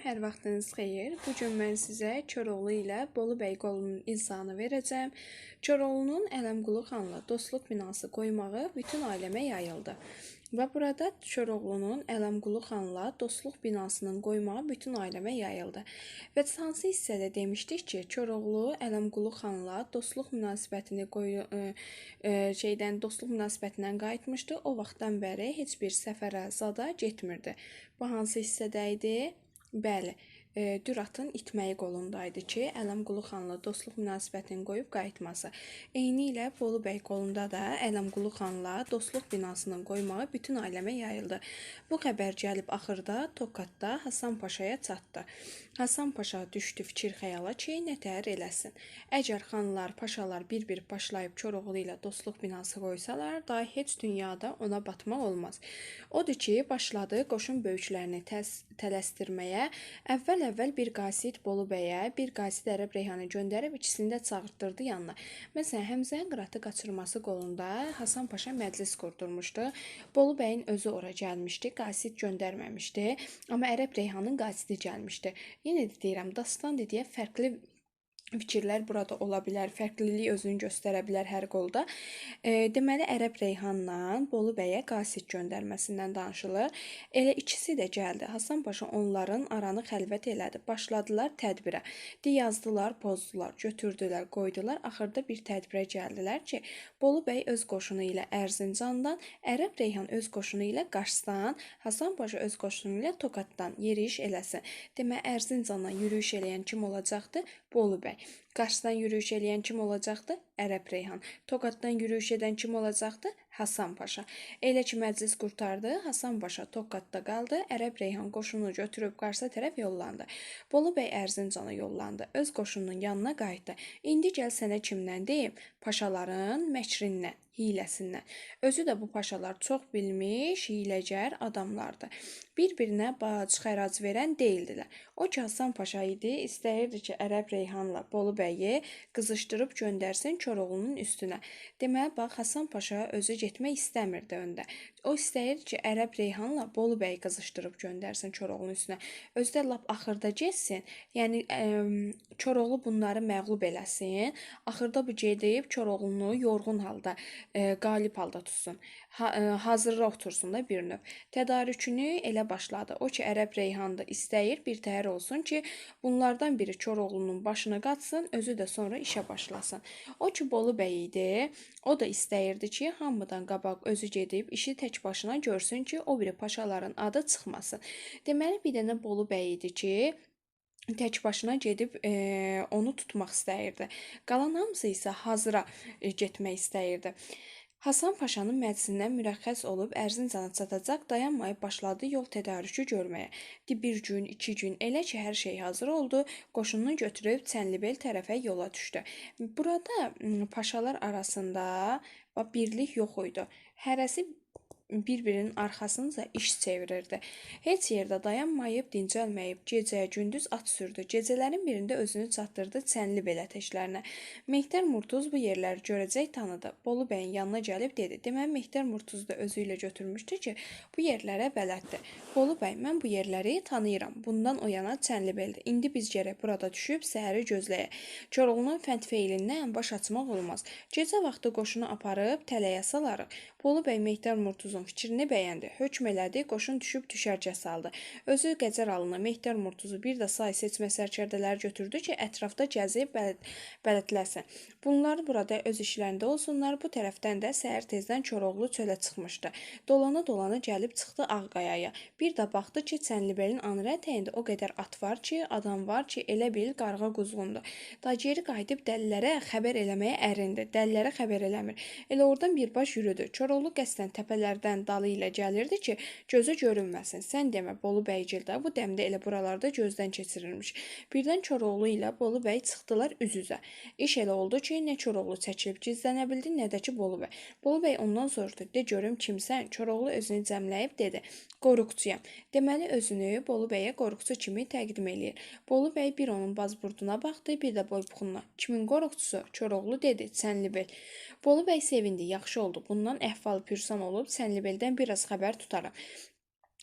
hər vaxtınız xeyir. Bu gün mən sizə Koroğlu ilə Bolu bəy qolunun izahını verəcəm. Koroğlunun Ələmqulu xanla dostluq binası qoymağı bütün aləmə yayıldı. Və burada Koroğlunun Ələmqulu xanla dostluq binasının qoymağı bütün aləmə yayıldı. Və hansı hissədə demişdik ki, Koroğlu Ələmqulu xanla dostluq münasibətini dostluq münasibətindən qayıtmışdı. O vaxtdan bəri heç bir səfərə zada getmirdi. Bu hansı hissə idi? Bəli, Düratın itməyi qolundaydı ki, Ələmqulu xanla dostluq münasibətini qoyub qayıtması. Eyni ilə Bolu bəy qolunda da Ələmqulu xanla dostluq binasının qoymağı bütün aləmə yayıldı. Bu xəbər gəlib axırda Tokatda Hasan Paşaya çatdı. Hasan Paşa düşdü fikir xəyala ki, nətər eləsin. Əgər xanlar, paşalar bir-bir başlayıb Koroğlu ilə dostluq binası qoysalar, daha heç dünyada ona batmaq olmaz. Odur ki, başladı qoşun böyüklərini tələsdirməyə. Əvvəl bir qasid Bolu bəyə, bir qasid Ərəb Reyhanı göndərib ikisini də çağırtdırdı yanına. Məsələn, Həmzənin Qıratı qaçırması qolunda Hasan Paşa məclis qurdurmuşdu. Bolu bəyin özü ora gəlmişdi, qasid göndərməmişdi, amma Ərəb Reyhanın qasidi gəlmişdi. Yenə də deyirəm, dastan deyə fərqli fikirlər burada ola bilər, fərqlilik özünü göstərə bilər hər qolda. Deməli, Ərəb Reyhanla Bolu bəyə qasid göndərməsindən danışılır. Elə ikisi də gəldi. Hasan Paşa onların aranı xəlvət elədi. Başladılar tədbirə. Yazdılar, pozdular, götürdülər, qoydular. Axırda bir tədbirə gəldilər ki, Bolu bəy öz qoşunu ilə Ərzincandan, Ərəb Reyhan öz qoşunu ilə Qarsdan, Hasan Paşa öz qoşunu ilə Tokatdan yeriş eləsin. Demək, Ərzincandan yürüyüş eləyən kim olacaqdı? Bolu bəy. Qarsdan yürüyüş eləyən kim olacaqdı? Ərəb Reyhan. Tokatdan yürüyüş edən kim olacaqdı? Hasan Paşa. Elə ki məclis qurtardı, Hasan Paşa Tokatda qaldı, Ərəb Reyhan qoşunu götürüb Qarsa tərəf yollandı. Bolu bəy Ərzincana yollandı, öz qoşunun yanına qayıtdı. İndi gəl sənə kimdən deyim? Paşaların məkrindən, hiləsindən. Özü də bu paşalar çox bilmiş, hiləgər adamlardı. Bir-birinə bac, xərac verən deyildilər. O ki Hasan Paşa idi, istəyirdi ki, Ərəb Reyhanla Bolu bəyi qızışdırıb göndərsin Koroğlunun üstünə. Deməli, bax, Hasan Paşa özü getmək istəmirdi öndə. O istəyirdi ki, Ərəb Reyhanla Bolu bəyi qızışdırıb göndərsin Koroğlunun üstünə. Özü də lap axırda getsin, yəni Koroğlu bunları məğlub eləsin. Axırda bu gedib Koroğlunu yorğun halda, qalib halda tutsun. Hazırda otursun da bir növ. Tədarükünü elə başladı. O ki, Ərəb Reyhanı istəyir, bir təhər olsun ki, bunlardan biri Koroğlunun başına qaçsın, özü də sonra işə başlasın. O ki, Bolu bəy idi, o da istəyirdi ki, hamıdan qabaq özü gedib işi tək başına görsün ki, o biri paşaların adı çıxmasın. Deməli, bir dənə Bolu bəy idi ki, tək başına gedib onu tutmaq istəyirdi. Qalan hamısı isə hazıra getmək istəyirdi. Hasan Paşanın məclisindən mürəxxəs olub Ərzincana çatacaq, dayanmayıb başladı yol tədarükü görməyə. Bir gün, 2 gün, elə ki, hər şey hazır oldu, qoşununu götürüb Çənlibel tərəfə yola düşdü. Burada paşalar arasında birlik yox idi. Hərəsi bir-birinin arxasınca iş çevirirdi. Heç yerdə dayanmayıb, dincəlməyib, gecə, gündüz at sürdü. Gecələrin birində özünü çatdırdı Çənlibel ateşlərinə. Mehdər Murtuz bu yerləri görəcək tanıdı. Bolu bəyin yanına gəlib dedi. Deməli, Mehdər Murtuz da özü ilə götürmüşdü ki, bu yerlərə bələddir. Bolu bəy, mən bu yerləri tanıyıram. Bundan o yana Çənlibeldir. İndi biz gərək burada düşüb səhəri gözləyək. Koroğlunun fəndfeylindən baş açmaq olmaz. Gecə vaxtı qoşunu aparıb tələyə salarıq. Bolu bəy Mehdər Murtuzun fikrini bəyəndi. Hökm elədi, qoşun düşüb düşərgə saldı. Özü Qəzər alını Mehdər Murtuzu bir də say seçmə sərkərdələri götürdü ki, ətrafda gəzib bələdləsin. Bunlar burada öz işlərində olsunlar. Bu tərəfdən də səhər tezdən Koroğlu çölə çıxmışdı. Dolana gəlib çıxdı Ağqayaya. Bir də baxdı ki, Çənlibelin anır ətəyində o qədər at var ki, adam var ki, elə bil qarğa quzğundur. Da geri qayıdıb dəlilərə xəbər eləməyə ərindi. Dəlilərə xəbər eləmir. Elə oradan birbaş yürüdü. Koroğlu qəsdən təpələrdən dalı ilə gəlirdi ki, gözə görünməsin. Sən demə, Bolu bəygildə bu dəmdə elə buralarda gözdən keçirilmiş. Birdən Koroğlu ilə Bolu bəy çıxdılar üz-üzə. İş elə oldu ki, nə Koroğlu çəkilib gizlənə bildi, nə də ki Bolu bəy. Bolu bəy ondan soruşdu, de görüm kimsən? Koroğlu özünü cəmləyib dedi, qoruqçuyam. Deməli, özünü Bolu bəyə qoruqçu kimi təqdim eləyir. Bolu bəy bir onun bazburduna baxdı, bir də boybuxununa. Kimin qoruqçusu? Koroğlu dedi, Çənlibel. Bolu bəy sevindi, yaxşı oldu. Bundan əhval pürsan olub Çənlibeldən biraz xəbər tutaram.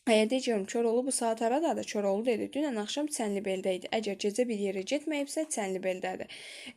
Deyirəm, Koroğlu bu saat haradadır? Koroğlu dedi, dünən axşam Çənlibeldə idi. Əgər gecə bir yerə getməyibsə, Çənlibeldədir.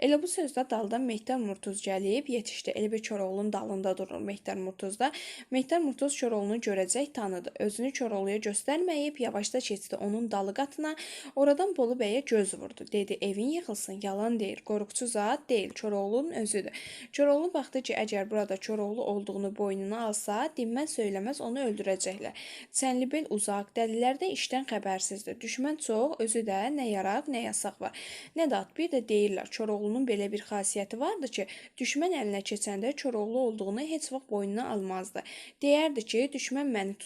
Elə bu sözdə daldan Mehdər Murtuz gəlib yetişdi. Elə bir Koroğlunun dalında durur Mehdər Murtuz da. Mehdər Murtuz Koroğlunu görəcək, tanıdı. Özünü Koroğluya göstərməyib, yavaşda keçdi onun dalı qatına. Oradan Bolu bəyə göz vurdu. Dedi, evin yıxılsın, yalan deyir. Qorxucu zat deyil, Koroğlunun özüdür. Koroğlu baxdı ki, əgər burada Koroğlu olduğunu boynuna alsa, dinməz söyləməz onu öldürəcəklər. Çənlibel uzaq, dəlilər də işdən xəbərsizdir. Düşmən çox, özü də nə yaraq, nə yasaq var. Nə də at, bir də deyirlər, Koroğlunun belə bir xasiyyəti vardı ki, düşmən əlinə keçəndə Koroğlu olduğunu heç vaxt boynuna almazdı. Deyərdi ki, düşmən məni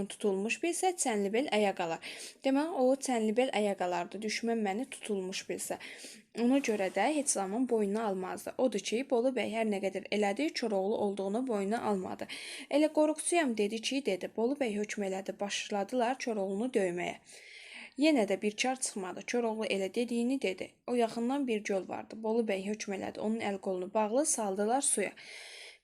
tutulmuş bilsə, Çənlibel əyə qalar. Demək, o Çənlibel əyə qalardı, düşmən məni tutulmuş bilsə. Ona görə də heç zaman boynuna almazdı. Odur ki, Bolu bəy hər nə qədər elədi, Koroğlu olduğunu boynuna almadı. Elə qorxucuyam dedi ki, dedi. Bolu bəy hökm elədi, başladılar Koroğlunu döyməyə. Yenə də bir kar çıxmadı. Koroğlu elə dediyini dedi. O yaxından bir göl vardı. Bolu bəy hökm elədi, onun əl-qolunu bağlı saldılar suya.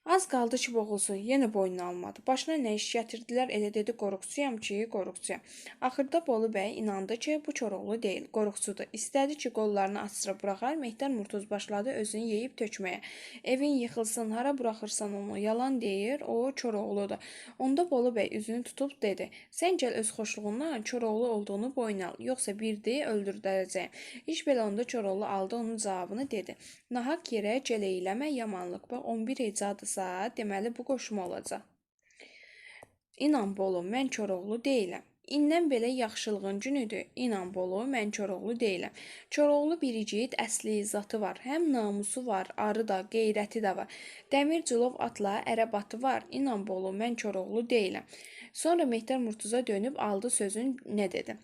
Az qaldı ki, boğulsun, yenə boynuna almadı. Başına nə iş gətirdilər, elə dedi, qorxucuyam ki, qorxucuyam. Axırda Bolu bəy inandı ki, bu Koroğlu deyil, qorxucudur. İstədi ki, qollarını açdırıb buraxar, Mehdər Murtuz başladı özünü yeyib tökməyə. Evin yıxılsın, hara buraxırsan onu, yalan deyir, o Koroğludur. Onda Bolu bəy üzünü tutub dedi, sən gəl öz xoşluğundan Koroğlu olduğunu boyna al, yoxsa birdi öldürdərəcəyim. İş belə onda Koroğlu aldı onun cavabını dedi. Nahaq yerə gələ eləmə yamanlıq, bax 11 hecadısa, deməli bu qoşma olacaq. İnan Bolu, mən Koroğlu deyiləm. İndən belə yaxşılığın günüdür. İnan Bolu, mən Koroğlu deyiləm. Koroğlu bir igid, əsli izzatı var. Həm namusu var, arı da, qeyrəti də var. Dəmir cilov atla ərəb atı var. İnan Bolu, mən Koroğlu deyiləm. Sonra Mehdər Murtuza dönüb aldı sözün nə dedi?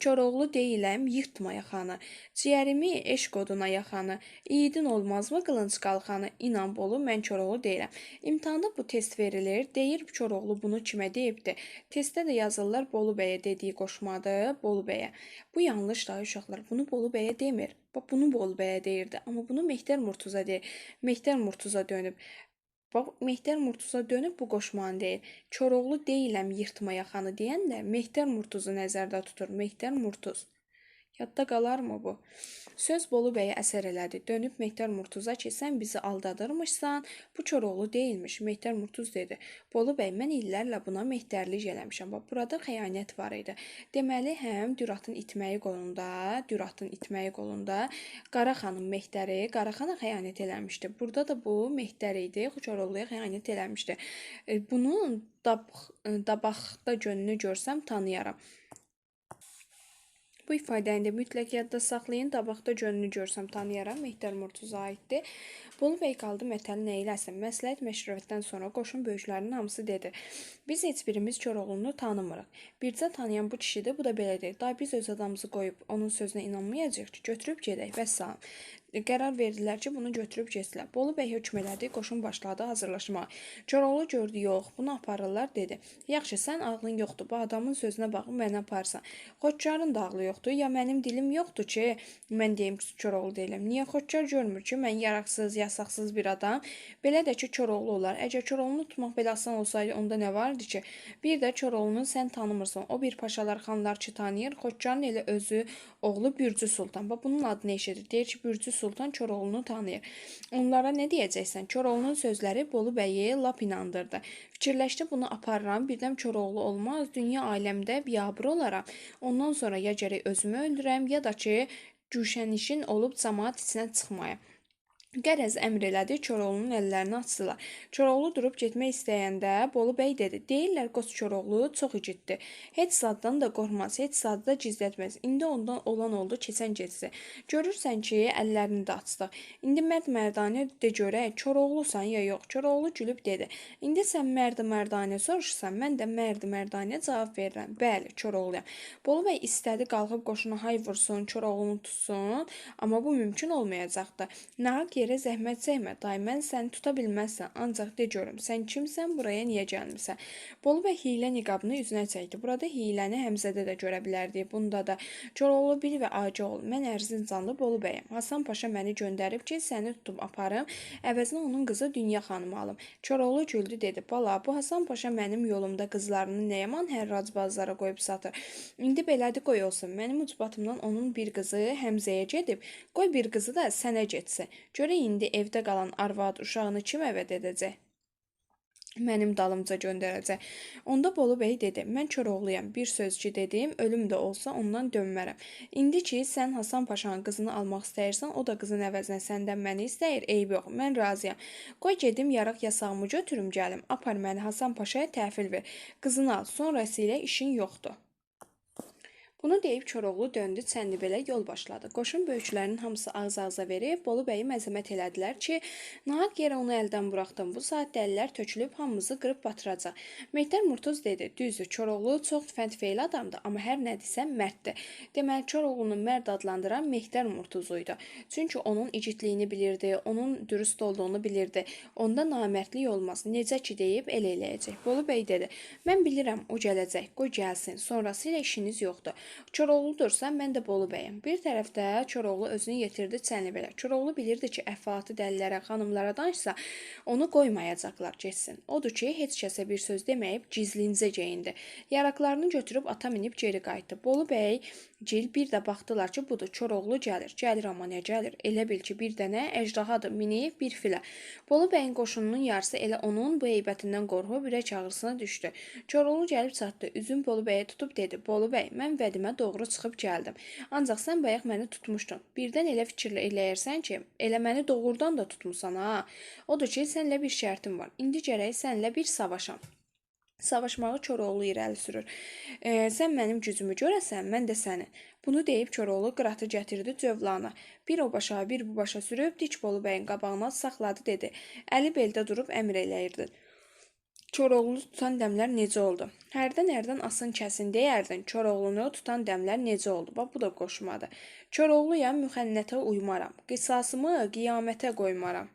Koroğlu deyiləm, yırtma yaxanı, ciyərimi eşq oduna yaxanı, yiğidin olmazmı qılınc qalxanı, inan Bolu, mən Koroğlu deyiləm. İmtahanda bu test verilir, deyir Koroğlu bunu kimə deyibdi. Testdə də yazırlar Bolu bəyə dediyi qoşmadır, Bolu bəyə. Bu yanlış da uşaqlar, bunu Bolu bəyə demir. Bunu Bolu bəyə deyirdi, amma bunu Mehdər Murtuza deyir. Mehdər Murtuza dönüb. Bax, Mehdər Murtuza dönüb bu qoşmanı deyir. Koroğlu deyiləm yırtma yaxanı deyəndə Mehdər Murtuzu nəzərdə tutur. Mehdər Murtuz. Yadda qalarmı bu? Söz Bolu bəyə əsər elədi. Dönüb Mehdər Murtuza ki, sən bizi aldadırmışsan, bu Koroğlu deyilmiş. Mehdər Murtuz dedi. Bolu bəy, mən illərlə buna mehdərlik eləmişəm. Bax, burada xəyanət var idi. Deməli, həm Düratın itməyi qolunda Qaraxanın mehdəri Qaraxana xəyanət eləmişdi. Burada da bu mehdər idi, Koroğluya xəyanət eləmişdi. Bunun dabaqda gönlünü görsəm tanıyaram. Bu ifadəni də mütləq yadda saxlayın. Dabaqda gönlünü görsəm tanıyaram. Mehdər Murtuza aiddir. Bolu bəy qaldı mətəli nə eləsin? Məsləhət məşvərətdən sonra qoşun böyüklərinin hamısı dedi. Biz heç birimiz Koroğlunu tanımırıq. Bircə tanıyan bu kişidir, bu da belə deyil. Daha biz öz adamımızı qoyub onun sözünə inanmayacağıq ki, götürüb gedək. Vəssalam. Qərar verdilər ki, bunu götürüb getdilər. Bolu bəy hökm elədi, qoşun başladı hazırlaşmağa. Koroğlu gördü, yox, bunu aparırlar, dedi. Yaxşı, sən ağlın yoxdur, bu adamın sözünə baxıb məni aparsan. Xodkarın da ağlı yoxdur, ya mənim dilim yoxdur ki, mən deyim ki, Koroğlu deyiləm. Niyə Xodkar görmür ki, mən yaraqsız, yasaqsız bir adam? Belə də ki, Koroğlu olar. Əgər Koroğlunu tutmaq belə asan olsaydı, onda nə vardı ki? Bir də Koroğlunu sən tanımırsan. O bir paşalar, xanlar ki tanıyır, Xodkarın elə özü oğlu Bürcü Sultan. Bax, bunun adını eşidir. Deyir ki, Bürcü Sultan Koroğlunu tanıyır. Onlara nə deyəcəksən? Koroğlunun sözləri Bolu bəyi lap inandırdı. Fikirləşdi, bunu aparıram, birdən Koroğlu olmaz, dünya aləmdə biabır olaram. Ondan sonra ya gərək özümü öldürəm, ya da ki, güşənişin olub cəmaat içinə çıxmayam. Qərəz əmr elədi, Koroğlunun əllərini açdılar. Koroğlu durub getmək istəyəndə Bolu bəy dedi, deyirlər Qoç Koroğlu çox igiddir. Heç zaddan da qorxmaz, heç zadı da gizlətməz. İndi ondan olan oldu, keçən getsi. Görürsən ki, əllərini də açdı. İndi mərd-mərdanə de görək, Koroğlusan ya yox. Koroğlu gülüb dedi, indi sən mərd-mərdanə soruşsan, mən də mərd-mərdanə cavab verirəm. Bəli, Koroğluyam. Bolu bəy istədi qalxıb qoşuna hay vursun, Koroğlunu tutsun, amma bu mümkün olmayacaqdı. Nahaq yerə zəhmət çəkmə, day mən səni tuta bilməzsən, ancaq de görüm, sən kimsən, buraya niyə gəlmirsən? Bolu bəy hiylə niqabını üzünə çəkdi. Burada hiyləni Həmzədə də görə bilərdik, bunda da. Koroğlu bil və acı ol, mən Ərzincanlı Bolu bəyəm. Hasan Paşa məni göndərib ki, səni tutub aparım, əvəzinə onun qızı Dünya xanımı alım. Koroğlu güldü, dedi, bala, bu Hasan Paşa mənim yolumda qızlarını nə yaman hərrac bazara qoyub satır. İndi belədir, qoy olsun, mənim ucbatımdan onun bir qızı Həmzəyə gedib, qoy bir qızı da sənə getsin. Görə indi evdə qalan arvad uşağını kim əvəd edəcək? Mənim dalımca göndərəcək. Onda Bolu bəy dedi, mən Koroğluyam, bir söz ki dedim, ölüm də olsa ondan dönmərəm. İndi ki, sən Hasan Paşanın qızını almaq istəyirsən, o da qızın əvəzinə səndən məni istəyir, eyb yox, mən razıyam. Qoy gedim, yaraq yasağımı götürüm gəlim, apar məni Hasan Paşaya təhvil ver, qızını al, sonrası ilə işin yoxdur. Bunu deyib Koroğlu döndü, Çənlibelə yol başladı. Qoşun böyüklərinin hamısı ağız-ağıza verib, Bolu bəyi məzəmət elədilər ki, nahaq yerə onu əldən buraxdım. Bu saat dəlilər tökülüb hamımızı qırıb batıracaq. Mehdər Murtuz dedi, düzdür, Koroğlu çox fənd-feyli adamdır, amma hər nədirsə mərddir. Deməli, Koroğlunu mərd adlandıran Mehdər Murtuzuydu. Çünki onun igidliyini bilirdi, onun dürüst olduğunu bilirdi. Onda namərdlik olmaz. Necə ki deyib elə eləyəcək. Bolu bəy dedi, mən bilirəm o gələcək, qoy gəlsin, sonrası ilə işiniz yoxdur. Koroğludursa, mən də Bolu bəyəm. Bir tərəfdə Koroğlu özünü yetirdi Çənlibelə. Koroğlu bilirdi ki, əhvalatı dəlilərə, xanımlara danışsa, onu qoymayacaqlar getsin. Odur ki, heç kəsə bir söz deməyib gizlincə geyindi. Yaraqlarını götürüb ata minib geri qayıtdı. Bolu bəy Cil bir də baxdılar ki, budur, Koroğlu gəlir. Gəlir, amma nə gəlir? Elə bil ki, bir dənə əjdahadır, minib bir filə. Bolu bəyin qoşununun yarısı elə onun bu heybətindən qorxub ürək ağrısına düşdü. Koroğlu gəlib çatdı. Üzün Bolu bəyə tutub dedi, Bolu bəy, mən vədimə doğru çıxıb gəldim. Ancaq sən bayaq məni tutmuşdun. Birdən elə fikirlə eləyirsən ki, elə məni doğrudan da tutmusan, ha? Odur ki, sənlə bir şərtim var. İndi gərək sənlə bir savaşam. Savaşmağı Koroğlu irəli sürür. Sən mənim gücümü görəsən, mən də sənin. Bunu deyib Koroğlu qıratı gətirdi cövlana. Bir o başa, bir bu başa sürüb dik Bolu bəyin qabağına saxladı, dedi. Əli beldə durub əmr eləyirdi. Koroğlunu tutan dəmlər necə oldu? Hərdən asın kəsin deyərdin, Koroğlunu tutan dəmlər necə oldu? Bax, bu da qoşmadı. Koroğluyam, müxənnətə uymaram. Qisasımı qiyamətə qoymaram.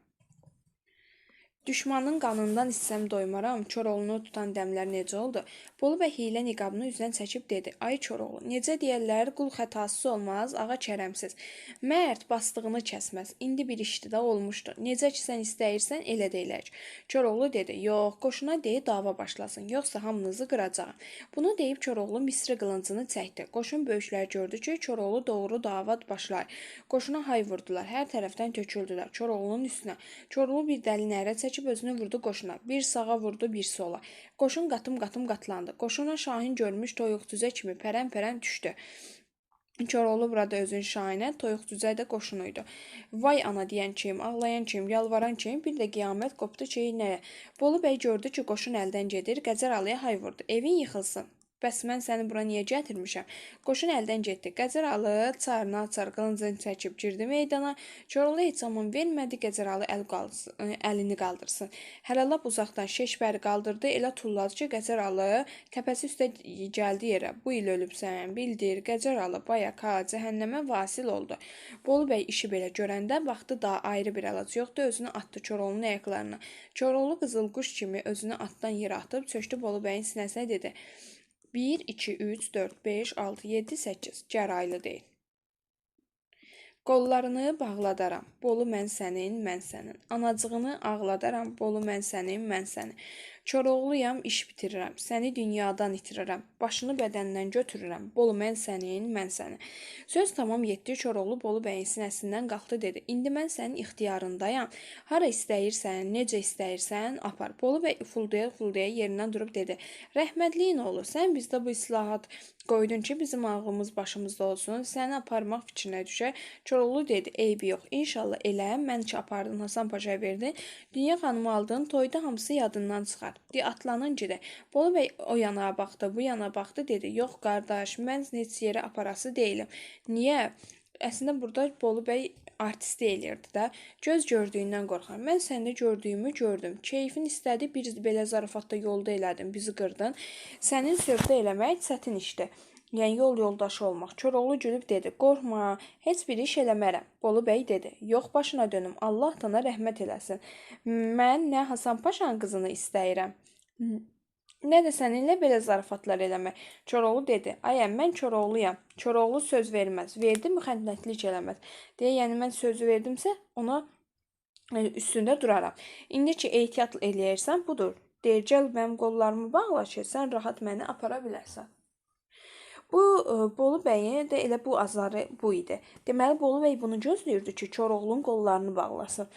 Düşmanın qanından içsəm doymaram, Koroğlunu tutan dəmlər necə oldu? Bolu bəy hiylə niqabını üzdən çəkib dedi, ay Koroğlu, necə deyərlər, qul xətasız olmaz, ağa kərəmsiz. Mərd bastığını kəsməz, indi bir işdi də olmuşdu. Necə ki sən istəyirsən, elə də elək. Koroğlu dedi, yox, qoşuna deyə dava başlasın, yoxsa hamınızı qıracağım. Bunu deyib Koroğlu Misri qılıncını çəkdi. Qoşun böyüklər gördü ki, Koroğlu doğru dava başlar. Qoşuna hay vurdular, hər tərəfdən töküldülər Koroğlunun üstünə. Koroğlu bir dəli nərə çəkib özünü vurdu qoşuna. Bir sağa vurdu, bir sola. Qoşun qatım-qatım qatlandı. Qoşuna Şahin görmüş toyuq cüzə kimi pərən-pərən düşdü. Koroğlu burada özün Şahinə, toyuq cüzə də qoşunuydu. Vay ana deyən kim, ağlayan kim, yalvaran kim, bir də qiyamət qopdu ki, nəyə? Bolu bəy gördü ki, qoşun əldən gedir, Qəzər Alıya hay vurdu. Evin yıxılsın. Bəs mən səni bura niyə gətirmişəm? Qoşun əldən getdi. Qəzər Alı çarını açar, qılıncını çəkib girdi meydana. Koroğlu heç zaman vermədi Qəzər Alı əlini qaldırsın. Hələ lap uzaqdan şeşbəri qaldırdı, elə tulladı ki, Qəzər Alı təpəsi üstə gəldi yerə. Bu il ölübsən, bildir, Qəzər Alı bayaka cəhənnəmə vasil oldu. Bolu bəy işi belə görəndə baxdı daha ayrı bir əlac yoxdur, özünü atdı Koroğlunun ayaqlarına. Koroğlu qızılquş kimi özünü atdan yerə atıb çökdü Bolu bəyin sinəsinə, dedi. 1, 2, 3, 4, 5, 6, 7, 8. Gəraylı deyil. Qollarını bağladaram, Bolu mən sənin, mən sənin. Anacığını ağladaram, Bolu mən sənin, mən sənin. Koroğluyam, iş bitirirəm, səni dünyadan itirirəm, başını bədəndən götürürəm, Bolu mən sənin, mən sənin. Söz tamam yetdi, Koroğlu Bolu bəyin sinəsindən qalxdı, dedi. İndi mən sənin ixtiyarındayam, hara istəyirsən, necə istəyirsən, apar. Bolu bəy ufuldaya yerindən durub dedi. Rəhmətliyin oğlu, sən bizdə bu islahat qoydun ki, bizim ağlımız başımızda olsun, səni aparmaq fikrinə düşər. Koroğlu dedi, eybi yox, inşallah elə, mən ki apardın, Hasan Paşaya verdin, Dünya xanımı aldın, toyda hamısı yadından çıxar. Atlanın gedək. Bolu bəy o yana baxdı, bu yana baxdı, dedi, yox qardaş, mən heç yerə aparası deyiləm. Niyə? Əslində burada Bolu bəy artisti eləyirdi də. Göz gördüyündən qorxar. Mən səndə gördüyümü gördüm. Keyfin istədi, bir belə zarafatda yolda elədin, bizi qırdın. Sənin sövdə eləmək çətin işdir. yəni yol yoldaşı olmaq. Koroğlu gülüb dedi: "Qorxma, heç bir iş eləmərəm." Bolu bəy dedi: "Yox başına dönüm, Allah dana rəhmət eləsin. Mən nə Hasan Paşanın qızını istəyirəm, nə də səninlə belə zarafatlar eləmək." Koroğlu dedi: "Ayəm, mən Koroğluyam. Koroğlu söz verməz, verdi müxənnətlik eləməz." deyə, yəni mən sözü verdimsə, ona üstündə duraram. İndi ki ehtiyat eləyirsən, budur. Deyir, gəl mənim qollarımı bağla ki, sən rahat məni apara bilərsən. Bu Bolu bəyin də elə bu azarı bu idi. Deməli Bolu bəy bunu gözləyirdi ki, Koroğlunun qollarını bağlasın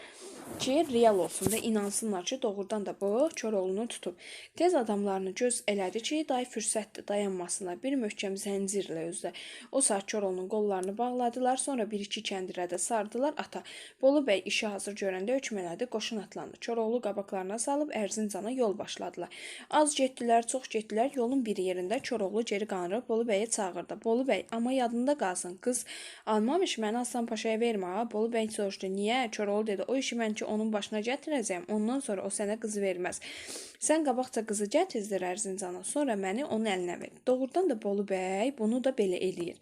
ki, real olsun və inansınlar ki, doğrudan da bu Koroğlunu tutub. Tez adamlarını göz elədi ki, day fürsətdir, dayanmasınlar. Bir möhkəm zəncirlə özdə. O saat Koroğlunun qollarını bağladılar, sonra bir-iki kəndirə də sardılar ata. Bolu bəy işi hazır görəndə hökm elədi, qoşun atlandı. Koroğlu qabaqlarına salıb Ərzincana yol başladılar. Az getdilər, çox getdilər, yolun bir yerində Koroğlu geri qanırıb Bolu bəyə çağırdı. Bolu bəy, amma yadında qalsın, qız almamış məni Hasan Paşaya vermə ha. Bolu bəy soruşdu, niyə? Koroğlu dedi, o işi mən ki onun başına gətirəcəyəm, ondan sonra o sənə qızı verməz. Sən qabaqca qızı gətirdir Ərzincana, sonra məni onun əlinə ver. Doğrudan da Bolu bəy bunu da belə eləyir.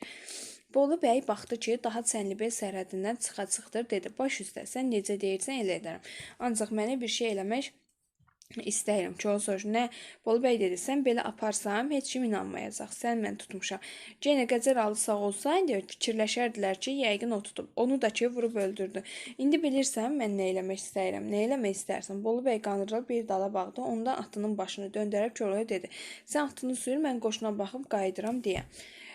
Bolu bəy baxdı ki, daha Çənlibel sərhədindən çıxır, dedi, baş üstə, sən necə deyirsən elə edərəm. Ancaq mənə bir şey eləmək İstəyirəm ki, o soruşur. Nə? Bolu bəy dedi, sən belə aparsam, heç kim inanmayacaq. Sən mən tutmuşam. Yenə Qəzər alı sağ olsaydı, fikirləşərdilər ki, yəqin o tutub. Onu da ki, vurub öldürdü. İndi bilirsən, mən nə eləmək istəyirəm, nə eləmək istərsən. Bolu bəy qanırılıb bir dala bağdı, ondan atının başını döndərib Koroğluya dedi. Sən atını sür, mən qoşuna baxıb qayıdıram deyə.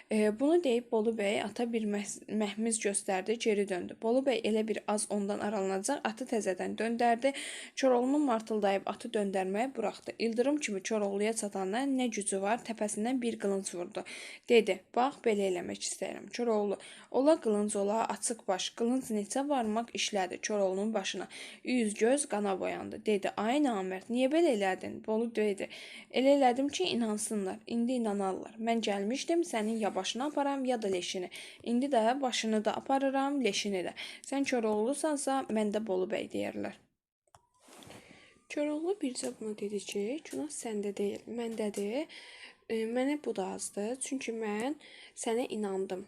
Bunu deyib Bolu bəy ata bir məhmiz göstərdi, geri döndü. Bolu bəy elə bir az ondan aralanacaq, atı təzədən döndərdi. Koroğlunun martıldayıb atı döndərməyə buraxdı. İldırım kimi Koroğluya çatanda nə gücü var, təpəsindən bir qılınc vurdu. Dedi, bax, belə eləmək istəyirəm. Koroğlu, ola qılınc ola, açıq baş, qılınc neçə varmaq işlədi Koroğlunun başına. Üz göz qana boyandı. Dedi, ay namərd, niyə belə elədin? Bolu dedi, elə elədim ki, inansınlar. İndi inanarlar. Mən gəlmişdim, sənin ya başını aparam, ya da leşini. İndi də başını da aparıram, leşini də. Sən Koroğlusansa, mən də Bolu bəy deyərlər. Koroğlu bircə buna dedi ki, günah səndə deyil, məndədir. Mənə bu da azdır, çünki mən sənə inandım.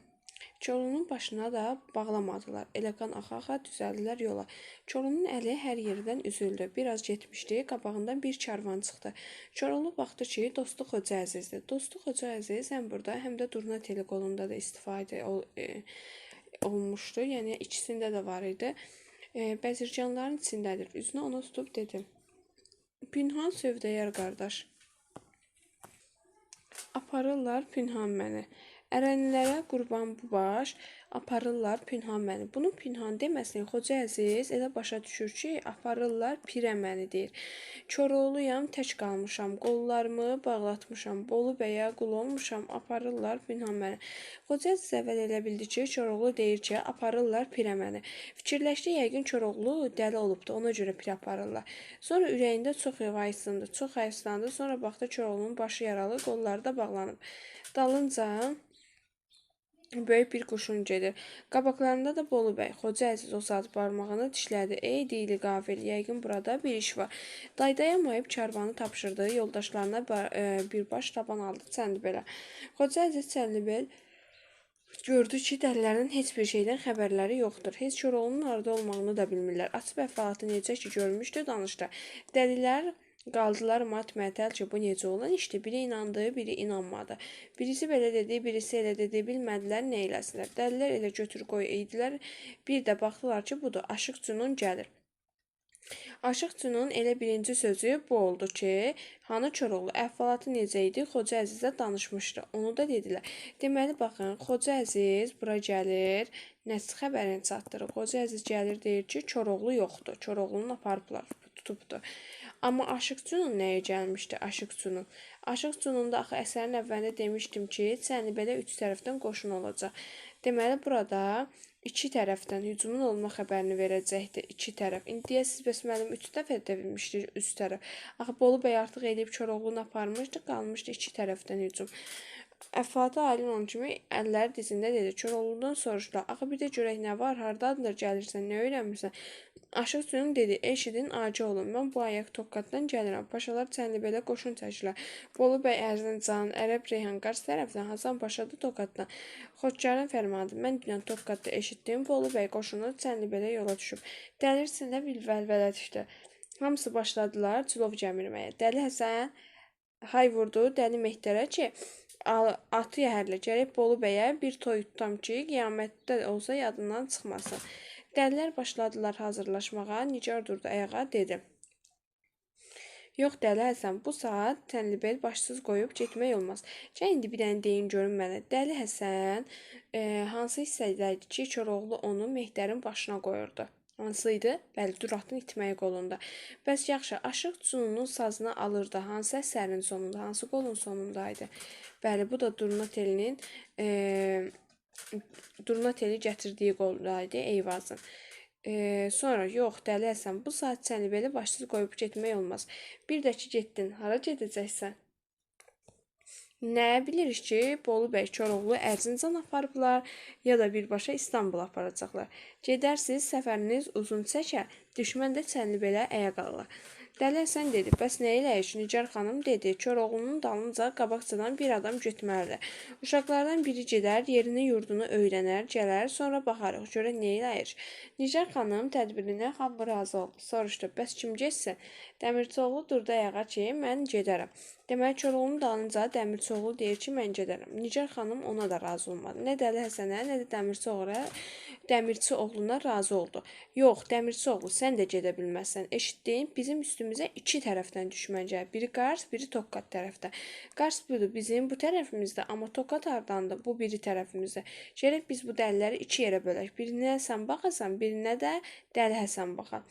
Koroğlunun başına da bağlamadılar. Elə qan axa-axa düzəldilər yola. Koroğlunun əli hər yerdən üzüldü. Biraz getmişdi, qabağından bir karvan çıxdı. Koroğlu baxdı ki, Dostluq Hoca Əzizdir. Dostluq Hoca Əziz həm burada, həm də Durna Teleqolunda da istifadə olmuşdu. Yəni ikisində də var idi. Bəzirganların içindədir. Üzünü ona tutub dedi. Pünhan sövdəyar qardaş. Aparırlar pünhan məni. Ərənilərə qurban bu baş, aparırlar pünhan məni. Bunun pünhan deməsini Xoca Əziz elə başa düşür ki, aparırlar pirə məni deyir. Koroğluyam, tək qalmışam, qollarımı bağlatmışam, Bolu bəyə qul olmuşam, aparırlar pünhan məni. Xoca Əziz əvvəl elə bildi ki, Koroğlu deyir ki, aparırlar pirə məni. Fikirləşdi, yəqin Koroğlu dəli olubdu, ona görə pirə aparırlar. Sonra ürəyində çox yavaysındı, çox hayıflandı, sonra baxdı Koroğlunun başı yaralı, qolları da bağlanıb. Dalınca böyük bir quşun gedir. Qabaqlarında da Bolu bəy. Xoca Əziz o saat barmağını dişlədi. Ey deyili qafil, yəqin burada bir iş var. Daydayamayıb karvanı tapşırdı. Yoldaşlarına bir baş taban aldı Çənlibelə. Xoca Əziz Çənlibel gördü ki, dəlilərin heç bir şeydən xəbərləri yoxdur. Heç Koroğlunun harada olmağını da bilmirlər. Açıb əhvalatı necə ki görmüşdü, danışdı. Dəlilər qaldılar mat-mətəl ki, bu necə olan işdir. Biri inandı, biri inanmadı. Birisi belə dedi, birisi elə dedi, bilmədilər nə eləsinlər. Dəlilər elə götür qoy eydilər. Bir də baxdılar ki, budur, Aşıq Cünun gəlir. Aşıq Cünun elə birinci sözü bu oldu ki, hanı Koroğlu, əhvalatı necə idi, Xoca Əzizə danışmışdı. Onu da dedilər. Deməli, baxın, Xoca Əziz bura gəlir, nəsə xəbərini çatdırır. Xoca Əziz gəlir, deyir ki, Koroğlu yoxdur. Koroğlunu aparıblar, tutubdur. Amma Aşıq Cünun nəyə gəlmişdi? Aşıq Cünun. Aşıq Cünunda axı əsərin əvvəlində demişdim ki, Çənlibelə 3 tərəfdən qoşun olacaq. Deməli, burada 2 tərəfdən hücumun olma xəbərini verəcəkdi. 2 tərəf. İndiyə siz bəs müəllim 3 dəfə də bilmişdir 3 tərəf. Axı Bolu bəy artıq eləyib Koroğlunu aparmışdı, qalmışdı 2 tərəfdən hücum. Əffatı alim olan kimi əlləri dizində dedi. Koroğludan soruşdular. Axı bir də görək nə var? Hardadır? Gəlirsən, nə öyrənmirsən? Aşıq Suyun dedi, eşidin acı olun. Mən bu ayaq Toqatdan gəlirəm. Paşalar Çənlibelə qoşun çəkilər. Bolu bəy Ərzincan, Ərəb Reyhan Qars tərəfdən, Hasan Paşa da Toqatdan. Xodkarın fərmanıdır. Mən dünən Toqatda eşitdim. Bolu bəy qoşunu Çənlibelə yola düşüb. Dəlirsin də bir vəlvələ düşdü. Hamısı başladılar cilov gəmirməyə. Dəli Həsən hay vurdu Dəli Mehdərə ki, atı yəhərlə gərək Bolu bəyə bir toy tutam ki, qiyamətdə olsa yadından çıxmasın. Dəlilər başladılar hazırlaşmağa, Nigar durdu ayağa, dedi. Yox Dəli Həsən, bu saat Çənlibel başsız qoyub getmək olmaz. Gəl indi bir dənə deyin görün mənə. Dəli Həsən hansı hissədəydi ki, Koroğlu onu Mehdərin başına qoyurdu? Hansıydı? Bəli, Duratın itməyi qolunda. Bəs yaxşı, Aşıq Cununun sazını alırdı. Hansı əsərin sonunda, hansı qolun sonundaydı? Bəli, bu da Durna Teli gətirdiyi qoldaydı Eyvazın. Sonra, yox, Dəli Həsən, bu saat Çənlibeli başsız qoyub getmək olmaz. Bir də ki, getdin, hara gedəcəksən? Nə bilirik ki, Bolu bəy Koroğlu Ərzincan aparıblar, ya da birbaşa İstanbul aparacaqlar. Gedərsiniz, səfəriniz uzun çəkər, düşmən də Çənlibelə əyə qalır. Dəli Həsən dedi, bəs nə eləyir? Nigar xanım dedi, Koroğlunun dalınca qabaqcadan bir adam getməlidir. Uşaqlardan biri gedər, yerini yurdunu öyrənər, gələr, sonra baxarıq, görək nə eləyir? Nigar xanım tədbirinə hamı razı oldu. Soruşdu, bəs kim getsin? Dəmirçioğlu durdu ayağa ki, mən gedərəm. Deməli, Koroğlunun dalınca Dəmirçioğlu deyir ki, mən gedərəm. Nigar xanım ona da razı olmadı. Nə Dəli Həsənə, nə də Dəmirçioğluna razı oldu. Yox, Dəmirçioğlu, sən də gedə bilməzsən. Eşitdin, bizim üstümüzə iki tərəfdən düşmən gəlir. Biri Qars, biri Toqat tərəfdən. Qars budur, bizim bu tərəfimizdə, amma Toqat hardandır? Bu biri tərəfimizdə. Gərək biz bu dəliləri iki yerə bölək. Birinə sən baxasan, birinə də Dəli Həsən baxar.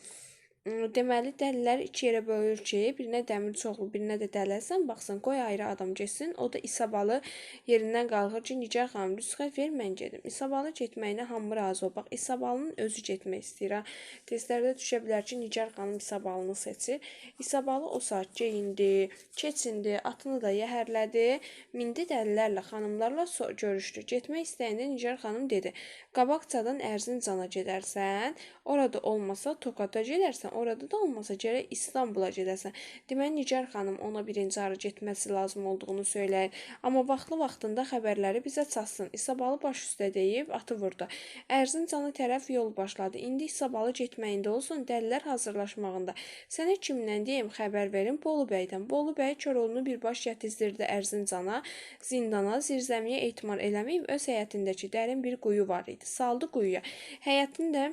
Deməli, dəlilər iki yerə bölür ki, birinə Dəmirçioğlu, birinə də Dəli Həsən baxsın, qoy ayrı adam getsin. O da İsabalı yerindən qalxır ki, Nigar xanım, rüsxət ver, mən gedim. İsabalı getməyinə hamı razı ol. Bax, İsabalının özü getmək istəyir. Testlərdə düşə bilər ki, Nigar xanım İsabalını seçir. İsabalı o saat geyindi, keçindi, atını da yəhərlədi, mindi dəlilərlə, xanımlarla görüşdü. Getmək istəyəndə Nigar xanım dedi, qabaqcadan Ərzincana gedərsən, orada olmasa Toqata gedərsən, orada da olmasa gərək İstanbula gedəsən. Deməli, Nigar xanım ona birinci ara getməsi lazım olduğunu söyləyir. Amma vaxtında xəbərləri bizə çatsın. İsabalı baş üstə deyib atı vurdu. Ərzincana tərəf yol başladı. İndi İsabalı getməyində olsun, dəlilər hazırlaşmağında. Sənə kimdən deyim, xəbər verim? Bolu bəydən. Bolu bəy Koroğlunu birbaş gətizdirdi Ərzincana, zindana, zirzəmiyə etibar eləməyib öz həyətindəki dərin bir quyu var idi. Saldı quyuya. Həyətində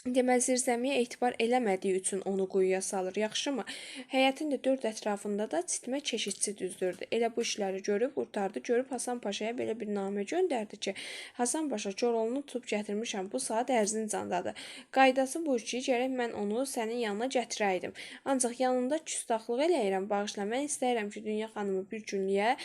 deməli, zirzəmiyə etibar eləmədiyi üçün onu quyuya salır. Yaxşımı? Həyətin də dörd ətrafında da çitmə keşikçi düzdürdü. Elə bu işləri görüb qurtardı. Görüb Hasan Paşaya belə bir namə göndərdi ki, Hasan Paşa, Koroğlunu tutub gətirmişəm, bu saat Ərzincandadır. Qaydası bu ki, gərək mən onu sənin yanına gətirəydim. Ancaq yanında küstaxlıq eləyirəm, bağışla. Mən istəyirəm ki, Dünya xanımı bir günlüyə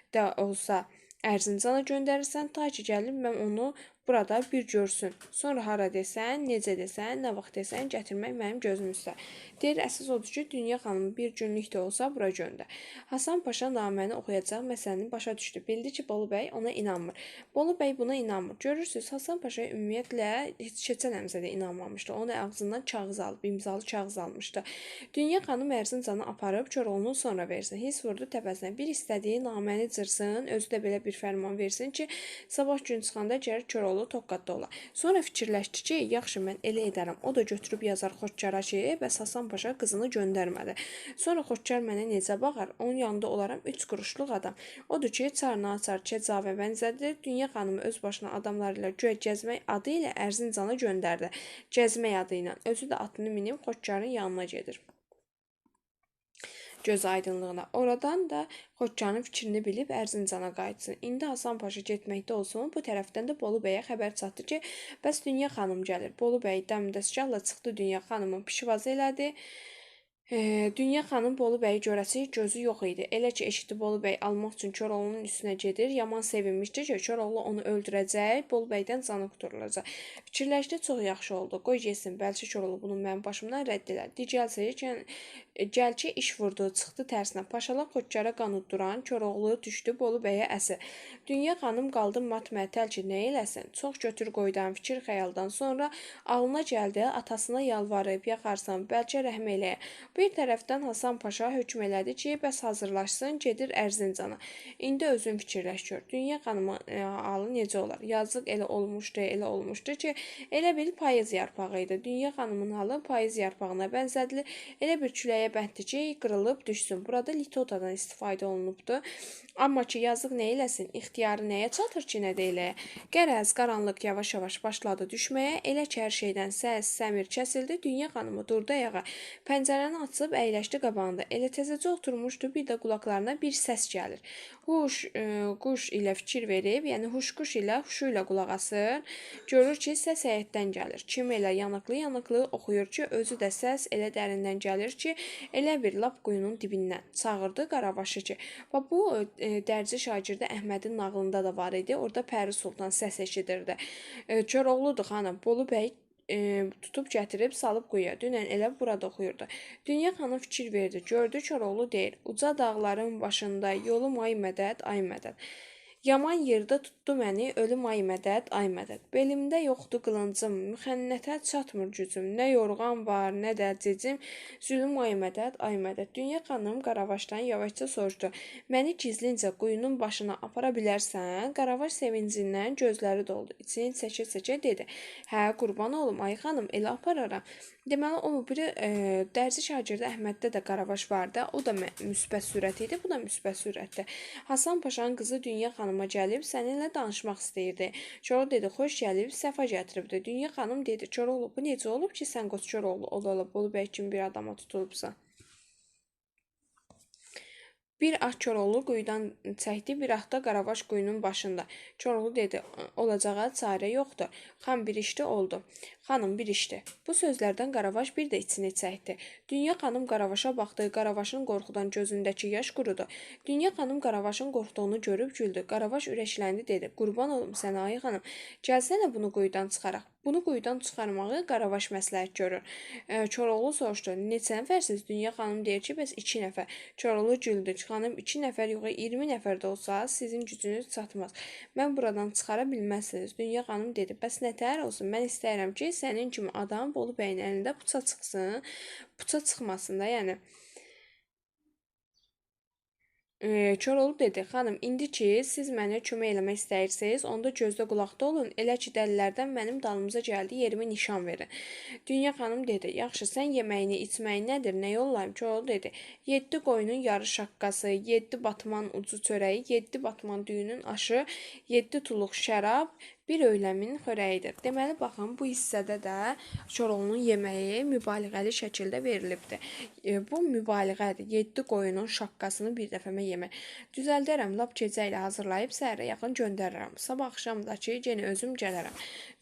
də olsa Ərzincana göndərirsən, ta ki gəlib mən onu burada bir görsün. Sonra hara desən, necə desən, nə vaxt desən, gətirmək mənim gözüm üstə. Deyir, əsas odur ki, Dünya xanımı bir günlük də olsa bura göndər. Hasan Paşa naməni oxuyacaq məsələni başa düşdü. Bildi ki, Bolu bəy ona inanmır. Bolu bəy buna inanmır. Görürsünüz, Hasan Paşa ümumiyyətlə heç keçən əmzədə inanmamışdı. Onu ağzından kağız alıb, imzalı kağız almışdı. Dünya xanım Ərzincanı aparıb Koroğlunu sonra versin. Hiss vurdu təpəsinə. Bir istədiyi naməni cırsın, özü də belə bir fərman versin ki, sabah gün çıxanda gərək Koroğlu Toqatda ola. Sonra fikirləşdi ki, yaxşı mən elə edərəm. O da götürüb yazar Xodkara ki, bəs Hasan Paşa qızını göndərmədi. Sonra Xodkar mənə necə baxar? Onun yanında olaram 3 quruşluq adam. Odur ki, çarını açar, kəcavə bənzədir. Dünya xanımı öz başına adamları ilə göy gəzmək adı ilə Ərzincana göndərdi. Gəzmək adı ilə. Özü də atını minib Xodkarın yanına gedir. Göz aydınlığına. Oradan da Xodkarın fikrini bilib Ərzincana qayıtsın. İndi Hasan Paşa getməkdə olsun, bu tərəfdən də Bolu bəyə xəbər çatdı ki, bəs Dünya xanım gəlir. Bolu bəy dəmdəstgahla çıxdı, Dünya xanımın pişvazı elədi. Dünya xanım Bolu bəyi görəsi gözü yox idi. Elə ki, eşitdi Bolu bəy almaq üçün Koroğlunun üstünə gedir. Yaman sevinmişdi ki, Koroğlu onu öldürəcək, Bolu bəydən canı qurtarılacaq. Fikirləşdi, çox yaxşı oldu. Qoy getsin, bəlkə Koroğlu bunu mənim başımdan rədd elər. Digəlsə, Gəlçi iş vurdu, çıxdı tərsinə. Paşalar Xodkara qan udduran, Koroğlu düşdü Bolu bəyə əsir. Dünya xanım qaldı mat-mətəl ki, nə eləsin? Çox götür qoydan fikir xəyaldan sonra ağlına gəldi, atasına yalvarıb, yaxarsan, bəlkə rəhm eləyə. Bir tərəfdən Hasan Paşa hökm elədi ki, bəs hazırlaşsın, gedir Ərzincana. İndi özün fikirləş gör. Dünya xanımın halı necə olar? Yazıq elə olmuşdu ki, elə bil payız yarpağı idi. Dünya xanımın halı payız yarpağına bənzədilir. Elə bir küləyə bənddir ki, qırılıb düşsün. Burada litotadan istifadə olunubdur. Amma ki, yazıq nə eləsin? İxtiyarı nəyə çatır ki, nə deyilə? Qərəz, qaranlıq yavaş-yavaş başladı düşməyə. Elə ki, hər şeydən səs, səmir kəsildi. Dünya xanımı durdu ayağa. Pəncərəni açıb əyləşdi qabağında. Elə təzəcə oturmuşdu, bir də qulaqlarına bir səs gəlir. Quş ilə fikir verib, yəni huş-quş ilə huşu ilə qulaq asır. Görür ki, səs həyətdən gəlir. Kim elə yanıqlı-yanıqlı oxuyur ki, özü də səs elə dərindən gəlir ki, elə bir lap quyunun dibindən. Çağırdı Qaravaşı ki, bu dərzi şagirdi Əhmədin nağlında da var idi. Orada Pəri Sultan səs eşidirdi. Koroğludur xanım, Bolu bəy tutub gətirib salıb quyuya. Dünən elə burada oxuyurdu. Dünya xanım fikir verdi. Gördü Koroğlu deyir. Uca dağların başında yolum ay mədəd, ay mədəd. Yaman yerdə tutdu məni, ölüm ay mədəd, ay mədəd. Belimdə yoxdur qılıncım, müxənnətə çatmır gücüm. Nə yorğan var, nə də cicim. Zülüm ay mədəd, ay mədəd. Dünya xanım Qaravaşdan yavaşca soruşdu. Məni gizlincə quyunun başına apara bilərsən? Qaravaş sevincindən gözləri doldu. İçini çəkə-çəkə dedi. Hə, qurban olum, ay xanım, elə apararam. Deməli, o biri dərzi şagirdi Əhməddə də Qaravaş vardı. O da müsbət sürət idi, bu da müsbət sürətdir. Hasan Paşanın qızı Dünya xanıma gəlib səninlə danışmaq istəyirdi. Koroğlu dedi, xoş gəlib, səfa gətiribdi. Dünya xanım dedi, Koroğlu, bu necə olub ki, sən qoç Koroğlu ola-ola Bolu bəy kimi bir adama tutulubsan? Bir ah Koroğlu quyudan çəkdi, bir ah da Qaravaş quyunun başında. Koroğlu dedi, olacağa çarə yoxdur. Xan bir işdi oldu. Xanım bir işdi. Bu sözlərdən Qaravaş bir də içini çəkdi. Dünya xanım Qaravaşa baxdı. Qaravaşın qorxudan gözündəki yaş qurudu. Dünya xanım Qaravaşın qorxduğunu görüb güldü. Qaravaş ürəkləndi dedi, qurban olum sənə ay xanım. Gəlsənə bunu quyudan çıxaraq. Bunu quyudan çıxarmağı Qaravaş məsləhət görür. Koroğlu soruşdu, neçə nəfərsiz? Dünya xanım deyir ki, bəs 2 nəfər. Koroğlu güldü. Xanım 2 nəfər yox, 20 nəfər də olsa sizin gücünüz çatmaz. Mən buradan çıxara bilməzsiniz. Dünya xanım dedi, bəs nətər olsun? Mən istəyirəm ki, sənin kimi adam Bolu bəyin əlində puça çıxsın. Puça çıxmasın da, yəni. Koroğlu dedi, xanım, indi ki, siz mənə kömək eləmək istəyirsiniz, onda gözdə qulaqda olun, elə ki, dəlilərdən mənim dalımıza gəldi, yerimi nişan verin. Dünya xanım dedi, yaxşı, sən yeməyini, içməyin nədir, nə yollayım? Koroğlu dedi, 7 qoyunun yarı şaqqası, 7 batman ucu çörəyi, 7 batman düyünün aşı, 7 tuluq şərab, bir öyləmin xörəyidir. Deməli, baxın, bu hissədə də Koroğlunun yeməyi mübaliğəli şəkildə verilibdir. Bu mübaliğədir. 7 qoyunun şaqqasını bir dəfəmə yemək. Düzəldərəm, lap gecə ilə hazırlayıb səhərə yaxın göndərərəm. Sabah axşamdakı yenə özüm gələrəm.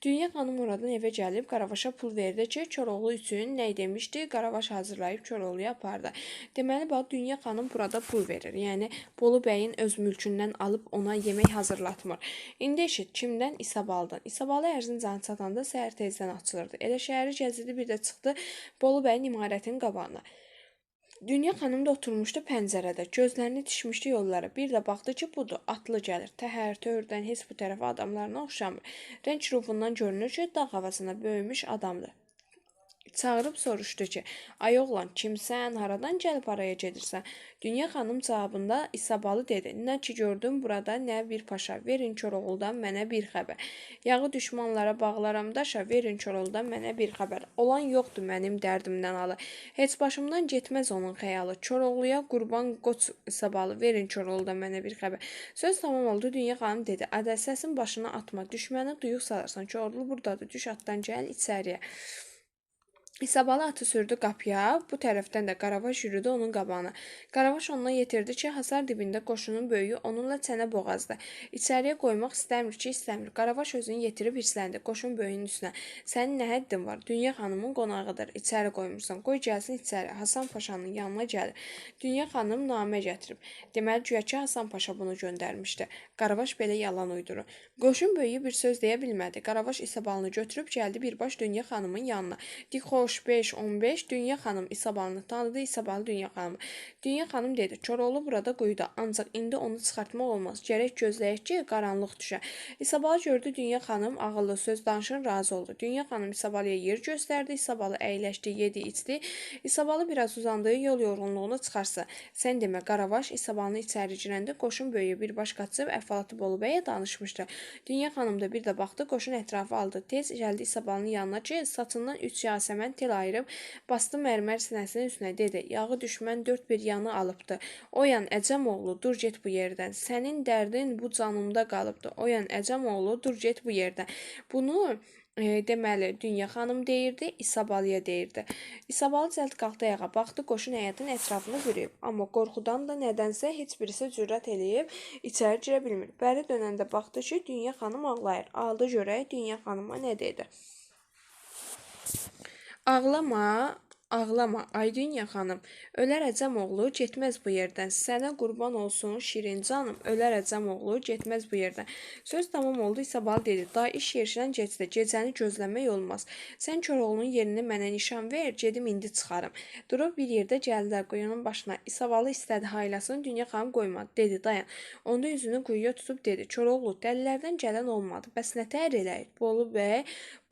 Dünya xanım oradan evə gəlib Qaravaşa pul verdi ki, Koroğlu üçün nə demişdi? Qaravaş hazırlayıb Koroğluya apardı. Deməli, bax, Dünya xanım burada pul verir. Yəni, Bolu bəyin öz mülkündən alıb ona yemək hazırlatmır. İndi eşit, kimdən? İsabaldan. İsabalı Ərzincan çatanda səhər tezdən açılırdı. Elə şəhəri gəzirdi, bir də çıxdı Bolu bəyin imarətinin qabağına. Dünya xanım da oturmuşdu pəncərədə, gözlərini dişmişdi yollara. Bir də baxdı ki, budur, atlı gəlir. Təhər, tövürdən heç bu tərəfə adamlarına oxşamır. Rəng rufundan görünür ki, dağ havasına böyümüş adamdır. Çağırıb soruşdu ki, ay oğlan, kimsən, haradan gəlib araya gedirsən? Dünya xanım cavabında İsabalı dedi, nə ki gördüm burada, nə bir paşa, verin Koroğludan mənə bir xəbər. Yağı düşmanlara bağlaram daşa, verin Koroğludan mənə bir xəbər. Olan yoxdur mənim dərdimdən alı. Heç başımdan getməz onun xəyalı. Koroğluya qurban qoç İsabalı, verin Koroğludan mənə bir xəbər. Söz tamam oldu, Dünya xanım dedi, adə səsin başına atma, düşməni duyuq salarsan, Koroğlu buradadır, düş atdan gəl içəriyə. İsabalı atı sürdü qapıya, bu tərəfdən də Qaravaş yürüdü onun qabağına. Qaravaş ondan yetirdi ki, hasar dibində qoşunun böyüyü onunla çənə boğazdı. İçəriyə qoymaq istəmir ki, istəmir. Qaravaş özünü yetirib hirsləndi qoşun böyüyünün üstünə. Sənin nə həddin var? Dünya xanımın qonağıdır. İçəri qoymursan. Qoy gəlsin içəri. Hasan Paşanın yanına gəlir. Dünya xanım namə gətirib. Deməli, güya ki, Hasan Paşa bunu göndərmişdi. Qaravaş belə yalan uydurur. Qoşun böyüyü bir söz deyə bilmədi. Qaravaş İsabalını götürüb gəldi birbaş Dünya xanımın yanına. Dik xoş Boş 5, 15. Dünya xanım İsabalını tanıdı. İsabalı Dünya xanımı. Dünya xanım dedi, Koroğlu burada quyuda, ancaq indi onu çıxartmaq olmaz. Gərək gözləyək ki, qaranlıq düşə. İsabalı gördü Dünya xanım ağıllı söz danışın, razı oldu. Dünya xanım İsabalıya yer göstərdi. İsabalı əyləşdi, yedi, içdi. İsabalı biraz uzandığı yol yorğunluğunu çıxarsa. Sən demə, Qaravaş İsabalını içəri girəndə qoşun böyüyü bir baş qaçıb Əhvalatı Bolu bəyə danışmışdı. Dünya xanım da bir də baxdı, qoşun ətrafı aldı. Tez gəldi İsabalının yanına ki, saçından 3 yasəmən tel ayırıb, bastı mərmər sinəsinin üstünə, dedi, yağı düşmən dörd bir yanı alıbdı. Oyan Əcəmoğlu, dur get bu yerdən. Sənin dərdin bu canımda qalıbdı. Oyan Əcəmoğlu, dur get bu yerdən. Bunu deməli, Dünya xanım deyirdi, İsabalıya deyirdi. İsabalı cəld qalxdı ayağa, baxdı, qoşun həyətin ətrafını bürüyüb. Amma qorxudan da nədənsə heç birisi cürət eləyib içəri girə bilmir. Bəri dönəndə baxdı ki, Dünya xanım ağlayır. Aldı görək Dünya xanıma nə dedi. Ağlama, ağlama, ay Dünya xanım. Ölər Əcəmoğlu, getməz bu yerdən. Sənə qurban olsun şirin canım. Ölər Əcəmoğlu, getməz bu yerdən. Söz tamam oldu, İsabalı dedi. Daha iş yerişdən keçdi, gecəni gözləmək olmaz. Sən Koroğlunun yerini mənə nişan ver, gedim indi çıxarım. Durub bir yerdə gəldilər quyunun başına. İsabalı istədi haylasını, Dünya xanım qoymadı. Dedi, dayan. Onda üzünü quyuya tutub dedi. Koroğlu, dəlilərdən gələn olmadı. Bəs nə təhər eləyir? Bolu bəy,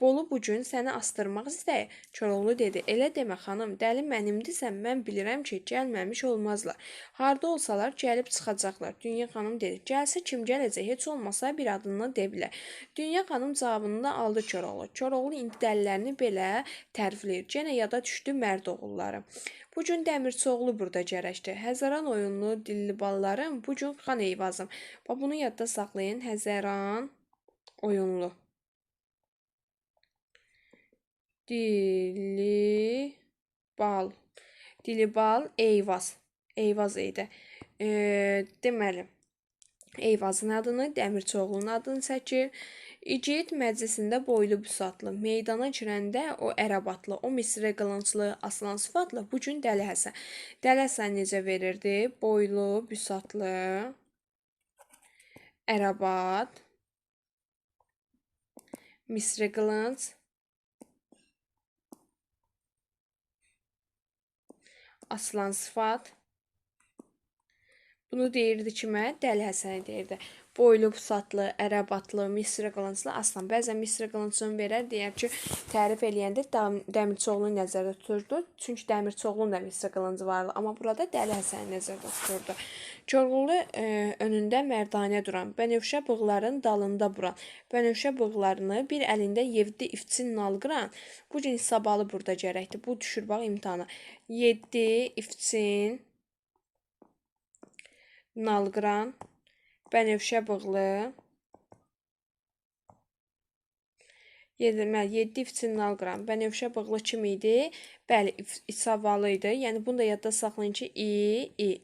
Bolu bu gün səni astırmaq istəyir. Koroğlu dedi, elə demə xanım, dəli mənimdirsə, mən bilirəm ki, gəlməmiş olmazlar. Harda olsalar, gəlib çıxacaqlar. Dünya xanım dedi, gəlsə kim gələcək, heç olmasa bir adını de bilər. Dünya xanım cavabını da aldı Koroğlu. Koroğlu indi dəlilərini belə tərifləyir. Yenə yada düşdü mərd oğulları. Bu gün Dəmirçioğlu burada gərəkdir. Həzəran oyunlu dilli ballarım, bu gün Xan Eyvazım. Bunu yadda saxlayın, Həzəran oyunlu. Dili bal. Dili bal, Eyvaz. Eyvaz idi. Deməli, Eyvazın adını, Dəmirçioğlunun adını çəkir. İgid məclisində boylu büsatlı, meydana girəndə o ərəbatlı, o misri qılınclı, aslan sıfatlı, bu gün Dəli Həsən. Dəli Həsən necə verirdi? Boylu, büsatlı, ərəbat, misri qılınc, aslan sıfat. Bunu deyirdi kimə? Dəli Həsəni deyirdi. Boylu, pusatlı, ərəbatlı, misri qılınclı aslan. Bəzən misri qılıncını verər, deyər ki, tərif eləyəndə Dəmirçioğlunu nəzərdə tuturdu. Çünki Dəmirçioğlunun da misri qılıncı vardı. Amma burada Dəli Həsəni nəzərdə tuturdu. Koroğlu önündə mərdanə duran, bənövşə bığların dalında buran, bənövşə bığlarını bir əlində yevdi ifçin nalqıran, bu gün İsabalı burada gərəkdir. Bu düşür bax imtihana. Yeddi ifçin nalqıran, bənövşə bığlı, 7 ifçin nalqıran, bənövşə bığlı kim idi? Bəli, İsabalı idi. Yəni, bunu da yadda saxlayın ki,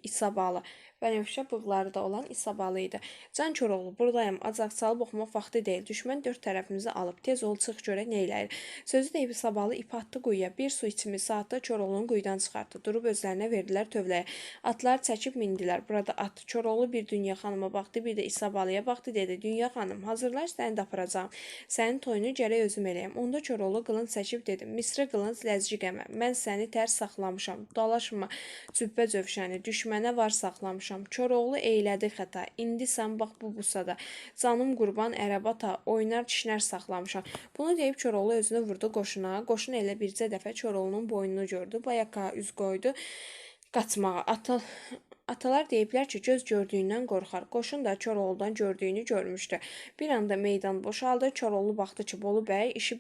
İsabalı. Bənövşə bığları da olan İsabalı idi. Can Koroğlu, buradayım, acaq çalıb oxumaq vaxtı deyil. Düşmən dörd tərəfimizi alıb, tez ol, çıx görək nə eləyir. Sözü deyib İsabalı ip atdı quyuya, bir su içimi saatda Koroğlunu quyudan çıxartdı. Durub özlərinə verdilər tövləyə. Atlar çəkib mindilər. Burada at. Koroğlu bir Dünya xanıma baxdı, bir də İsabalıya baxdı, dedi, Dünya xanım, hazırlaş, səni də aparacağım. Sənin toyunu gərək özüm eləyəm. Onda Koroğlu qılınc çəkib dedi, misri qılınc ləzci qəmə, mən səni tərs saxlamışam, dalaşma, cübbə cövşəni, düşmənə var saxlamışam. Koroğlu eylədi xəta, indi sən bax bu busada, canım qurban ərəbata, oynar kişnər saxlamışam. Bunu deyib Koroğlu özünü vurdu qoşuna, qoşun elə bircə dəfə Koroğlunun boynunu gördü, bayaka üz qoydu qaçmağa. Atalar deyiblər ki, göz gördüyündən qorxar. Qoşun da Koroğludan gördüyünü görmüşdü. Bir anda meydan boşaldı. Koroğlu baxdı ki, Bolu bəy işi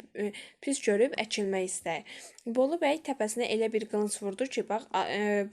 pis görüb əkilmək istəyir. Bolu bəy təpəsinə elə bir qılınc vurdu ki, bax,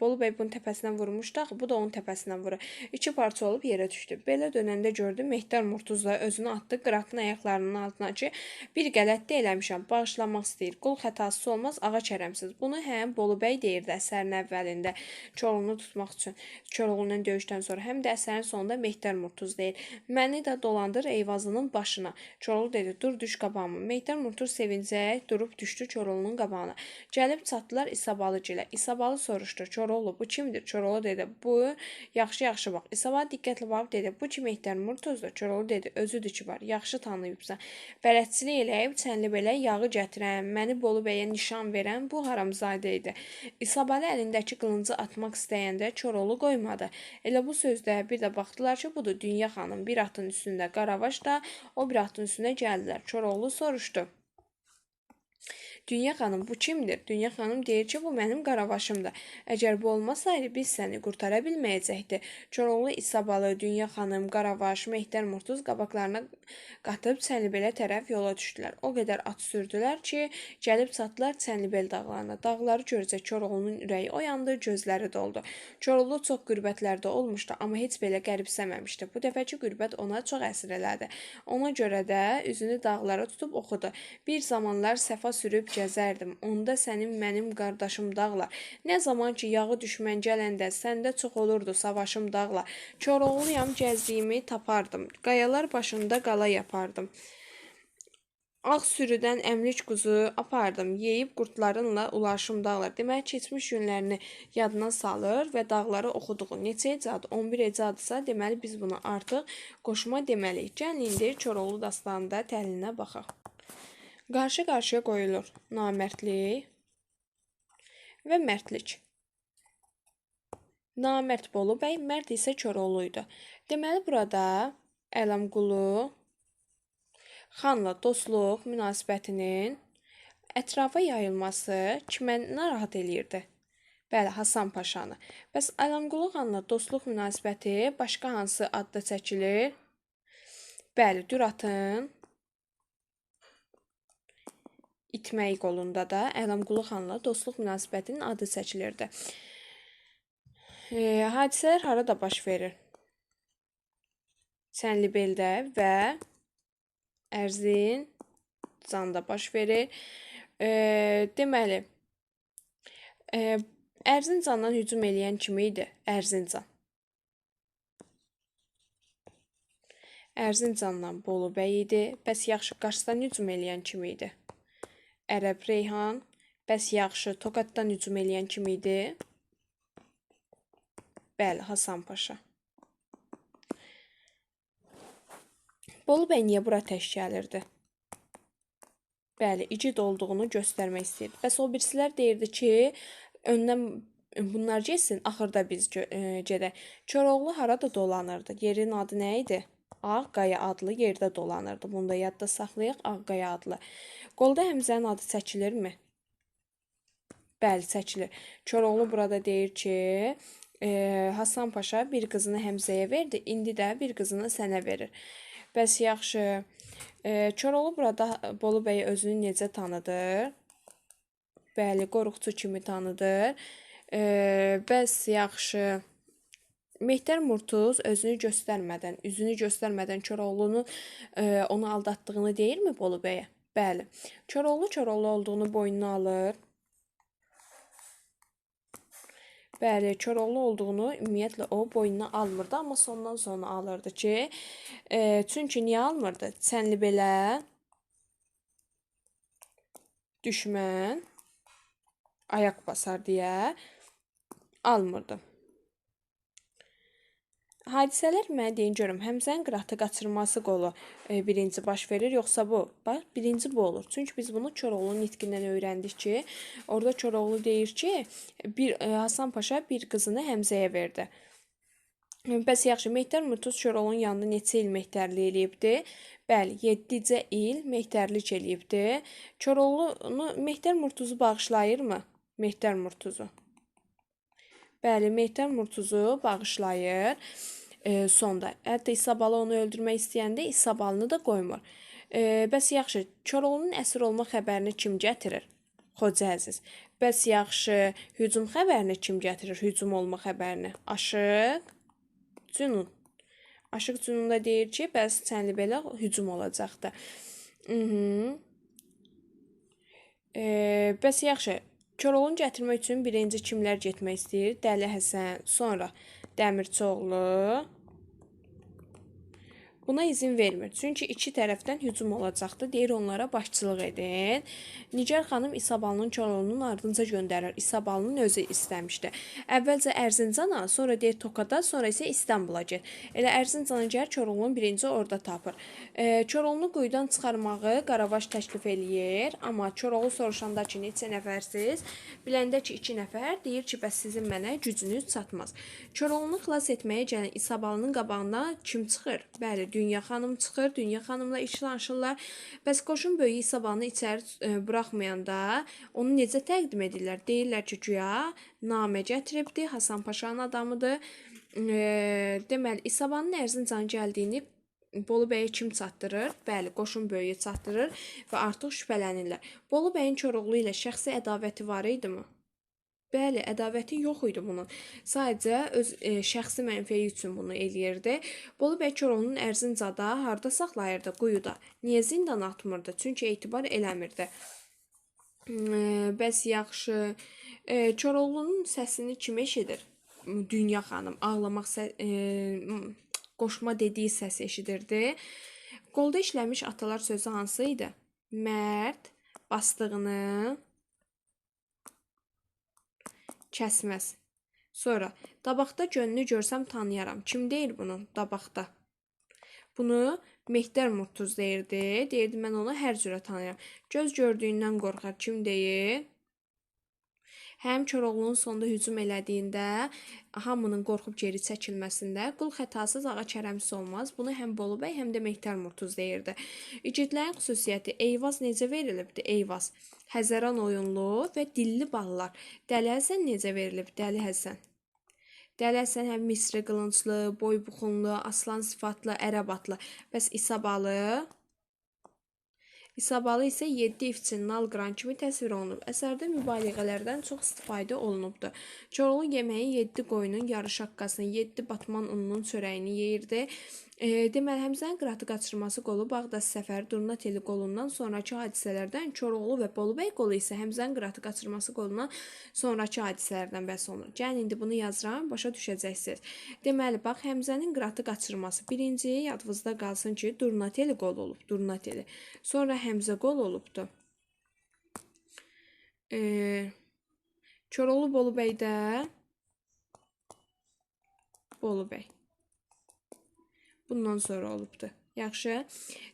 Bolu bəy bunun təpəsindən vurmuşdu, bu da onun təpəsindən vurur. İki parça olub yerə düşdü. Belə dönəndə gördü, Mehdar Murtuzla özünü atdı qıratın ayaqlarının altına ki, bir qələt də eləmişəm, bağışlamaq istəyir. Qul xətasız olmaz, ağa kərəmsiz. Bunu həm Bolu bəy deyirdi əsərin əvvəlində Koroğlunu tutmaq üçün. Koroğlu ilə döyüşdən sonra, həm də əsərin sonunda Mehdər Murtuz deyir: "Məni də dolandır Eyvazının başına." Koroğlu dedi: "Dur, düş qabağıma." Mehdər Murtuz sevincək durub düşdü Koroğlunun qabağına. Gəlib çatdılar İsabalı gilə. İsabalı soruşdu: "Koroğlu, bu kimdir?" Koroğlu dedi: "Bu, yaxşı bax." İsabalı diqqətlə baxıb dedi: "Bu ki Mehdər Murtuzdur." Koroğlu dedi: "Özüdür ki var, yaxşı tanıyıbsan. Bələdçilik eləyib Çənlibelə yağı gətirən, məni Bolu bəyə nişan verən bu haramzadə idi." İsabalı əlindəki qılıncı atmaq istəyəndə Koroğlu qoymadı. Elə bu sözdə bir də baxdılar ki, budur Dünya xanım, bir atın üstündə Qaravaş da, o bir atın üstünə gəldilər. Koroğlu soruşdu: "Dünya xanım, bu kimdir?" Dünya xanım deyir ki, bu mənim Qaravaşımdır. Əgər bu olmasaydı, biz səni qurtara bilməyəcəkdi. Koroğlu, İsabalı, Dünya xanım, Qaravaş, Mehdər Murtuz qabaqlarına qatıb Çənlibelə tərəf yola düşdülər. O qədər at sürdülər ki, gəlib çatdılar Çənlibel dağlarına. Dağları görcək Koroğlunun ürəyi oyandı, gözləri doldu. Koroğlu çox qürbətlərdə olmuşdu, amma heç belə qəribsəməmişdi. Bu dəfəki qürbət ona çox əsir elədi. Ona görə də üzünü dağlara tutub oxudu: "Bir zamanlar səfa sürüb gəzərdim, onda sənin mənim qardaşım dağlar. Nə zaman ki yağı düşmən gələndə, səndə çox olurdu savaşım dağlar. Koroğluyam, gəzdiyimi tapardım, qayalar başında qala yapardım. Ağ sürüdən əmlik quzu apardım, yeyib qurtlarınla ulaşım dağlar." Demək, keçmiş günlərini yadına salır və dağları oxuduğu neçə ecadı? 11 ecadırsa, deməli biz buna artıq qoşma deməliyik. Gəlin indi Koroğlu dastanında təhlilinə baxaq. Qarşı-qarşıya qoyulur namərdlik və mərdlik. Namərd Bolu bəy, mərd isə Koroğlu idi. Deməli, burada Ələmqulu xanla dostluq münasibətinin ətrafa yayılması kimə narahat eləyirdi? Bəli, Hasan Paşanı. Bəs Ələmqulu xanla dostluq münasibəti başqa hansı adda çəkilir? Bəli, Düratın itməyi qolunda da Ələmqulu xanla dostluq münasibətinin adı çəkilirdi. Hadisələr harada baş verir? Çənlibeldə və Ərzincanda baş verir. Deməli, Ərzincandan hücum eləyən kim idi? Ərzincan. Ərzincandan Bolu bəy idi. Bəs yaxşı, Qarsdan hücum eləyən kim idi? Ərəb Reyhan. Bəs yaxşı, Toqatdan hücum eləyən kim idi? Bəli, Hasan Paşa. Bolu bəy niyə bura tək gəlirdi? Bəli, igid olduğunu göstərmək istəyirdi. Bəs o birisilər deyirdi ki, öndən bunlar getsin, axırda biz gedək. Koroğlu harada dolanırdı? Yerin adı nə idi? Ağqaya adlı yerdə dolanırdı. Bunu da yadda saxlayaq, Ağqaya adlı. Qolda Həmzənin adı çəkilirmi? Bəli, çəkilir. Koroğlu burada deyir ki, Hasan Paşa bir qızını Həmzəyə verdi, indi də bir qızını sənə verir. Bəs yaxşı, Koroğlu burada Bolu bəy özünü necə tanıdır? Bəli, qoruqçu kimi tanıdır. Bəs yaxşı, Mehdər Murtuz özünü göstərmədən, üzünü göstərmədən Koroğlunu onu aldatdığını deyirmi Bolu bəyə? Bəli. Koroğlu olduğunu boynuna alır. Bəli, Koroğlu olduğunu ümumiyyətlə o boynuna almırdı, amma sondan sonra alırdı ki, çünki niyə almırdı? Çənlibelə düşmən ayaq basar deyə almırdı. Hadisələr mənə deyin görüm, Həmzənin qıratı qaçırması qolu birinci baş verir, yoxsa bu? Bax, birinci bu olur. Çünki biz bunu Koroğlunun nitqindən öyrəndik ki, orada Koroğlu deyir ki, Hasan Paşa bir qızını Həmzəyə verdi. Bəs yaxşı, Mehdər Murtuz Koroğlunun yanında neçə il mehdərlik eləyibdi? Bəli, 7-cə il mehdərlik eləyibdi. Koroğlu Mehdər Murtuzu bağışlayırmı? Mehdər Murtuzu. Bəli, Mehdər Murtuzu bağışlayır. Sonda. Hətta İsabalı onu öldürmək istəyəndə İsabalını da qoymur. Bəs yaxşı, Koroğlunun əsir olma xəbərini kim gətirir? Xoca Əziz. Bəs yaxşı, hücum xəbərini kim gətirir? Hücum olma xəbərini? Aşıq Cünun. Aşıq Cünun da deyir ki, bəs Çənlibelə hücum olacaqdı. Bəs yaxşı, Koroğlunu gətirmək üçün birinci kimlər getmək istəyir? Dəli Həsən, sonra Dəmirçioğlu buna izin vermir. Çünki iki tərəfdən hücum olacaqdı. Deyir onlara başçılıq edin. Nigar xanım İsabalının Koroğlunun ardınca göndərir. İsabalının özü istəmişdi. Əvvəlcə Ərzincana, sonra deyir Tokada, sonra isə İstanbula get. Elə Ərzincana gəlir, Koroğlunu birinci orada tapır. Koroğlunu quyudan çıxarmağı Qaravaş təklif eləyir. Amma Koroğlu soruşanda ki, neçə nəfərsiz? Biləndə ki, 2 nəfər, deyir ki, bəs sizin mənə gücünüz çatmaz. Koroğlunu xilas etməyə gələn İsabalının qabağına kim çıxır? Bəli, Dünya xanım çıxır, Dünya xanımla işlanışırlar. Bəs qoşun böyüyü İsabalını içəri buraxmayanda onu necə təqdim edirlər? Deyirlər ki, güya namə gətiribdi, Hasan Paşanın adamıdır. Deməli, İsabalının Ərzincan gəldiyini Bolu bəyə kim çatdırır? Bəli, qoşun böyüyü çatdırır və artıq şübhələnirlər. Bolu bəyin Koroğlu ilə şəxsi ədavəti var idimi? Bəli, ədavəti yox idi bunun. Sadəcə öz şəxsi mənfəyi üçün bunu eləyirdi. Bolu bəy Koroğlunun Ərzincada harda saxlayırdı? Quyuda. Niyə zindan atmırdı? Çünki etibar eləmirdi. Bəs yaxşı. Koroğlunun səsini kim eşidir? Dünya xanım ağlamaq qoşma dediyi səs eşidirdi. Qolda işləmiş atalar sözü hansı idi? Mərd basdığını kəsməz. Sonra, dabaqda gönlünü görsəm tanıyaram. Kim deyir bunu? Dabaqda. Bunu Mehdər Murtuz deyirdi. Deyirdi, mən onu hər cürə tanıyıram. Göz gördüyündən qorxar. Kim deyir? Həm Koroğlunun sonunda hücum elədiyində, hamının qorxub geri çəkilməsində qul xətasız ağa kərəmsiz olmaz. Bunu həm Bolu bəy, həm də Mehdər Murtuz deyirdi. İgidlərin xüsusiyyəti Eyvaz necə verilibdi? Eyvaz. Həzəran oyunlu və dilli ballar. Dəli Həsən necə verilib? Dəli Həsən. Dəli Həsən həm Misri qılınclı, boy buxunlu, aslan sifatlı, ərəb atlı. Bəs İsabalı? İsabalı isə 7 ifçinin alqıran kimi təsvir olunub. Əsərdə mübaliğələrdən çox istifadə olunubdur. Koroğlu yeməyi 7 qoyunun yarı şaqqasını, 7 batman ununun çörəyini yeyirdi. Deməli, Həmzənin qıratı qaçırması qolu Bağdad səfəri Durnateli qolundan sonraki hadisələrdən, Koroğlu və Bolu bəy qolu isə Həmzənin qıratı qaçırması qolundan sonraki hadisələrdən bəhs olunur. Gəlin, indi bunu yazıram, başa düşəcəksiniz. Deməli, bax, Həmzənin qıratı qaçırması. Birinci, yadınızda qalsın ki, Durnateli qol olub, Durnateli. Sonra Həmzə qol olubdur. Koroğlu Bolu bəydə Bolu bəy. Bundan sonra olubdur. Yaxşı.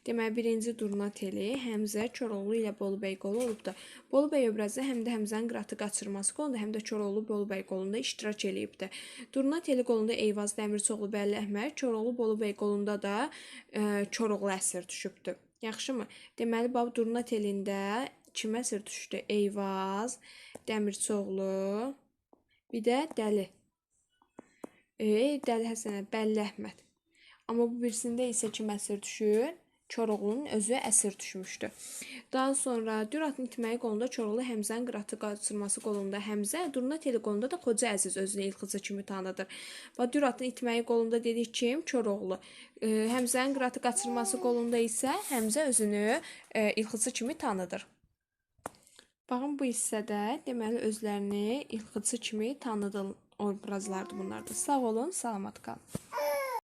Deməli, birinci Durnateli, Həmzə, Koroğlu ilə Bolu bəy qolu olubdur. Bolu bəy obrazı həm də Həmzənin qıratı qaçırması qolunda, həm də Koroğlu Bolu bəy qolunda iştirak eləyibdir. Durnateli qolunda Eyvaz Dəmirçioğlu Bəlli Əhməd, Koroğlu Bolu bəy qolunda da Koroğlu əsir düşübdür. Yaxşımı? Deməli, bax, Durnatelində kim əsir düşdü? Eyvaz, Dəmirçioğlu, bir də Dəli. Dəli Həsənə, Bəlli Əhməd. Amma bu birisində isə kim əsir düşür? Koroğlunun özü əsir düşmüşdü. Daha sonra Düratın itməyi qolunda Koroğlu, Həmzənin qıratı qaçırması qolunda Həmzə, Durnateli qolunda da Xoca Əziz özünü ilxıcı kimi tanıdır. Və Düratın itməyi qolunda dedik kim? Koroğlu. Həmzənin qıratı qaçırması qolunda isə Həmzə özünü ilxıcı kimi tanıdır. Baxın, bu hissədə deməli özlərini ilxıcı kimi tanıdılan obrazlardır bunlar da. Sağ olun, salamat qalın.